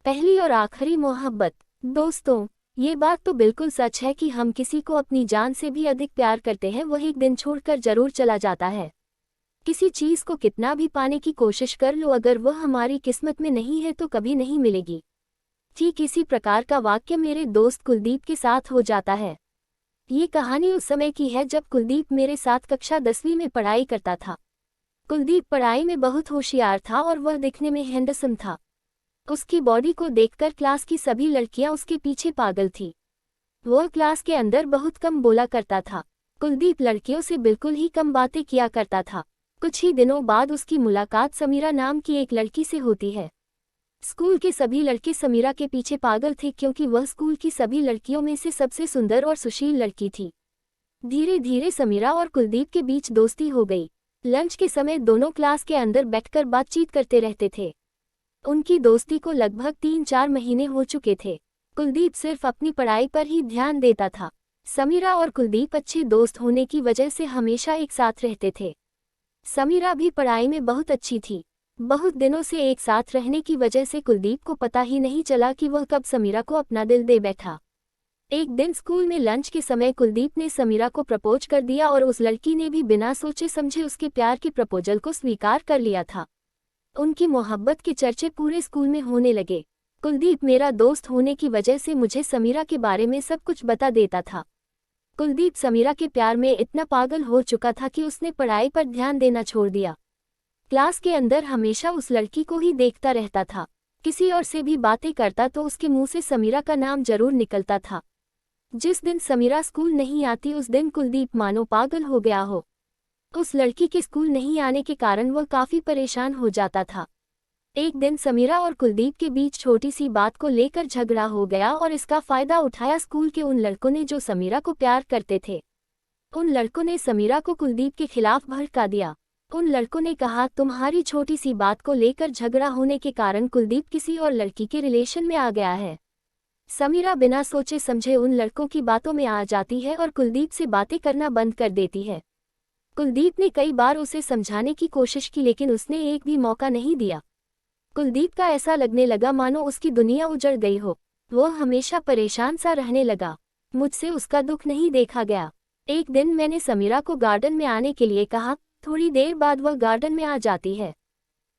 पहली और आखिरी मोहब्बत। दोस्तों, ये बात तो बिल्कुल सच है कि हम किसी को अपनी जान से भी अधिक प्यार करते हैं, वह एक दिन छोड़कर जरूर चला जाता है। किसी चीज को कितना भी पाने की कोशिश कर लो, अगर वह हमारी किस्मत में नहीं है तो कभी नहीं मिलेगी। ठीक इसी प्रकार का वाक्य मेरे दोस्त कुलदीप के साथ हो जाता है। ये कहानी उस समय की है जब कुलदीप मेरे साथ कक्षा 10वीं में पढ़ाई करता था। कुलदीप पढ़ाई में बहुत होशियार था और वह दिखने में हैंडसम था। उसकी बॉडी को देखकर क्लास की सभी लड़कियां उसके पीछे पागल थी। वह क्लास के अंदर बहुत कम बोला करता था। कुलदीप लड़कियों से बिल्कुल ही कम बातें किया करता था। कुछ ही दिनों बाद उसकी मुलाकात समीरा नाम की एक लड़की से होती है। स्कूल के सभी लड़के समीरा के पीछे पागल थे क्योंकि वह स्कूल की सभी लड़कियों में से सबसे सुंदर और सुशील लड़की थी। धीरे धीरे समीरा और कुलदीप के बीच दोस्ती हो गई। लंच के समय दोनों क्लास के अंदर बैठकर बातचीत करते रहते थे। उनकी दोस्ती को लगभग 3-4 महीने हो चुके थे। कुलदीप सिर्फ अपनी पढ़ाई पर ही ध्यान देता था। समीरा और कुलदीप अच्छे दोस्त होने की वजह से हमेशा एक साथ रहते थे। समीरा भी पढ़ाई में बहुत अच्छी थी। बहुत दिनों से एक साथ रहने की वजह से कुलदीप को पता ही नहीं चला कि वह कब समीरा को अपना दिल दे बैठा। एक दिन स्कूल में लंच के समय कुलदीप ने समीरा को प्रपोज कर दिया और उस लड़की ने भी बिना सोचे समझे उसके प्यार के प्रपोजल को स्वीकार कर लिया था। उनकी मोहब्बत के चर्चे पूरे स्कूल में होने लगे। कुलदीप मेरा दोस्त होने की वजह से मुझे समीरा के बारे में सब कुछ बता देता था। कुलदीप समीरा के प्यार में इतना पागल हो चुका था कि उसने पढ़ाई पर ध्यान देना छोड़ दिया। क्लास के अंदर हमेशा उस लड़की को ही देखता रहता था। किसी और से भी बातें करता तो उसके मुंह से समीरा का नाम जरूर निकलता था। जिस दिन समीरा स्कूल नहीं आती उस दिन कुलदीप मानो पागल हो गया हो। उस लड़की के स्कूल नहीं आने के कारण वह काफी परेशान हो जाता था। एक दिन समीरा और कुलदीप के बीच छोटी सी बात को लेकर झगड़ा हो गया और इसका फायदा उठाया स्कूल के उन लड़कों ने जो समीरा को प्यार करते थे। उन लड़कों ने समीरा को कुलदीप के खिलाफ भड़का दिया। उन लड़कों ने कहा, तुम्हारी छोटी सी बात को लेकर झगड़ा होने के कारण कुलदीप किसी और लड़की के रिलेशन में आ गया है। समीरा बिना सोचे समझे उन लड़कों की बातों में आ जाती है और कुलदीप से बातें करना बंद कर देती है। कुलदीप ने कई बार उसे समझाने की कोशिश की लेकिन उसने एक भी मौका नहीं दिया। कुलदीप का ऐसा लगने लगा मानो उसकी दुनिया उजड़ गई हो। वह हमेशा परेशान सा रहने लगा। मुझसे उसका दुख नहीं देखा गया। एक दिन मैंने समीरा को गार्डन में आने के लिए कहा। थोड़ी देर बाद वह गार्डन में आ जाती है।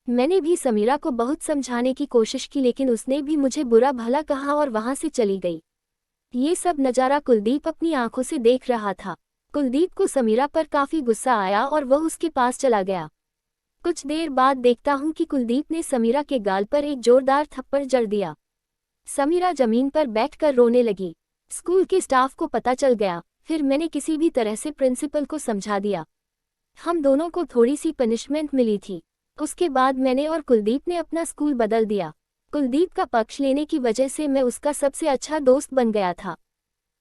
मैंने भी समीरा को बहुत समझाने की कोशिश की लेकिन उसने भी मुझे बुरा भला कहा और वहां से चली गई। ये सब नज़ारा कुलदीप अपनी आंखों से देख रहा था। कुलदीप को समीरा पर काफी गुस्सा आया और वह उसके पास चला गया। कुछ देर बाद देखता हूं कि कुलदीप ने समीरा के गाल पर एक जोरदार थप्पड़ जड़ दिया। समीरा जमीन पर बैठकर रोने लगी। स्कूल के स्टाफ को पता चल गया। फिर मैंने किसी भी तरह से प्रिंसिपल को समझा दिया। हम दोनों को थोड़ी सी पनिशमेंट मिली थी। उसके बाद मैंने और कुलदीप ने अपना स्कूल बदल दिया। कुलदीप का पक्ष लेने की वजह से मैं उसका सबसे अच्छा दोस्त बन गया था।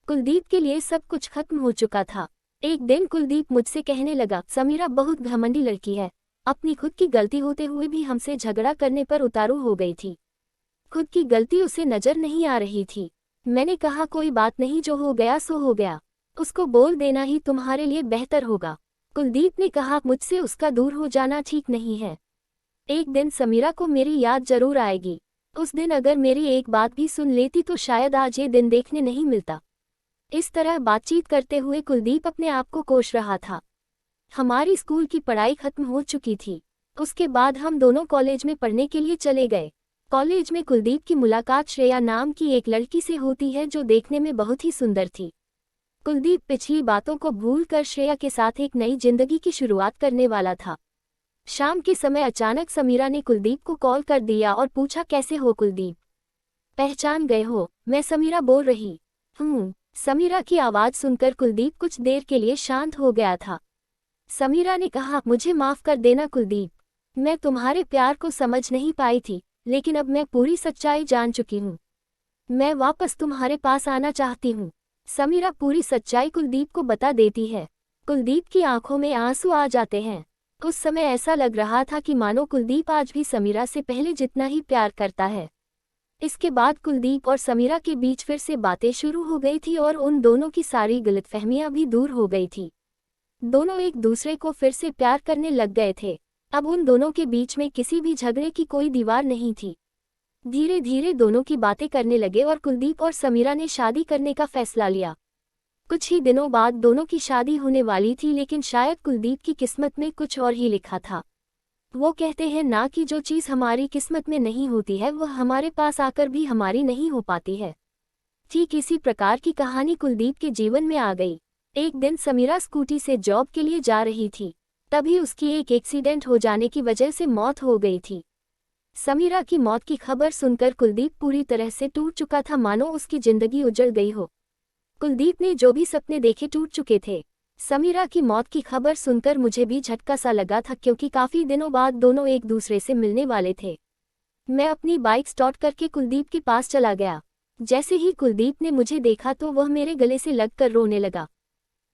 कुलदीप के लिए सब कुछ खत्म हो चुका था। एक दिन कुलदीप मुझसे कहने लगा, समीरा बहुत घमंडी लड़की है। अपनी खुद की गलती होते हुए भी हमसे झगड़ा करने पर उतारू हो गई थी। खुद की गलती उसे नजर नहीं आ रही थी। मैंने कहा, कोई बात नहीं, जो हो गया सो हो गया। उसको बोल देना ही तुम्हारे लिए बेहतर होगा। कुलदीप ने कहा, मुझसे उसका दूर हो जाना ठीक नहीं है। एक दिन समीरा को मेरी याद जरूर आएगी। उस दिन अगर मेरी एक बात भी सुन लेती तो शायद आज ये दिन देखने नहीं मिलता। इस तरह बातचीत करते हुए कुलदीप अपने आप को कोस रहा था। हमारी स्कूल की पढ़ाई खत्म हो चुकी थी। उसके बाद हम दोनों कॉलेज में पढ़ने के लिए चले गए। कॉलेज में कुलदीप की मुलाकात श्रेया नाम की एक लड़की से होती है जो देखने में बहुत ही सुंदर थी। कुलदीप पिछली बातों को भूलकर श्रेया के साथ एक नई जिंदगी की शुरुआत करने वाला था। शाम के समय अचानक समीरा ने कुलदीप को कॉल कर दिया और पूछा, कैसे हो कुलदीप? पहचान गए हो? मैं समीरा बोल रही हूँ। समीरा की आवाज़ सुनकर कुलदीप कुछ देर के लिए शांत हो गया था। समीरा ने कहा, मुझे माफ़ कर देना कुलदीप। मैं तुम्हारे प्यार को समझ नहीं पाई थी, लेकिन अब मैं पूरी सच्चाई जान चुकी हूँ। मैं वापस तुम्हारे पास आना चाहती हूँ। समीरा पूरी सच्चाई कुलदीप को बता देती है। कुलदीप की आंखों में आंसू आ जाते हैं। उस समय ऐसा लग रहा था कि मानो कुलदीप आज भी समीरा से पहले जितना ही प्यार करता है। इसके बाद कुलदीप और समीरा के बीच फिर से बातें शुरू हो गई थी और उन दोनों की सारी गलतफहमियां भी दूर हो गई थी। दोनों एक दूसरे को फिर से प्यार करने लग गए थे। अब उन दोनों के बीच में किसी भी झगड़े की कोई दीवार नहीं थी। धीरे धीरे दोनों की बातें करने लगे और कुलदीप और समीरा ने शादी करने का फैसला लिया। कुछ ही दिनों बाद दोनों की शादी होने वाली थी, लेकिन शायद कुलदीप की किस्मत में कुछ और ही लिखा था। वो कहते हैं ना कि जो चीज़ हमारी किस्मत में नहीं होती है वह हमारे पास आकर भी हमारी नहीं हो पाती है। ठीक इसी प्रकार की कहानी कुलदीप के जीवन में आ गई। एक दिन समीरा स्कूटी से जॉब के लिए जा रही थी, तभी उसकी एक एक्सीडेंट हो जाने की वजह से मौत हो गई थी। समीरा की मौत की खबर सुनकर कुलदीप पूरी तरह से टूट चुका था, मानो उसकी जिंदगी उजड़ गई हो। कुलदीप ने जो भी सपने देखे टूट चुके थे। समीरा की मौत की खबर सुनकर मुझे भी झटका सा लगा था, क्योंकि काफ़ी दिनों बाद दोनों एक दूसरे से मिलने वाले थे। मैं अपनी बाइक स्टार्ट करके कुलदीप के पास चला गया। जैसे ही कुलदीप ने मुझे देखा तो वह मेरे गले से लगकर रोने लगा।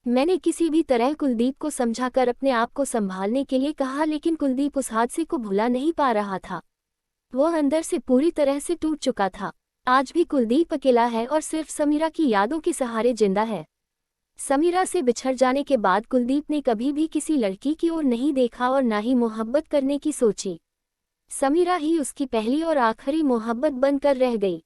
मैंने किसी भी तरह कुलदीप को समझाकर अपने आप को संभालने के लिए कहा, लेकिन कुलदीप उस हादसे को भुला नहीं पा रहा था। वह अंदर से पूरी तरह से टूट चुका था। आज भी कुलदीप अकेला है और सिर्फ समीरा की यादों के सहारे जिंदा है। समीरा से बिछड़ जाने के बाद कुलदीप ने कभी भी किसी लड़की की ओर नहीं देखा और ना ही मोहब्बत करने की सोची। समीरा ही उसकी पहली और आखिरी मोहब्बत बनकर रह गई।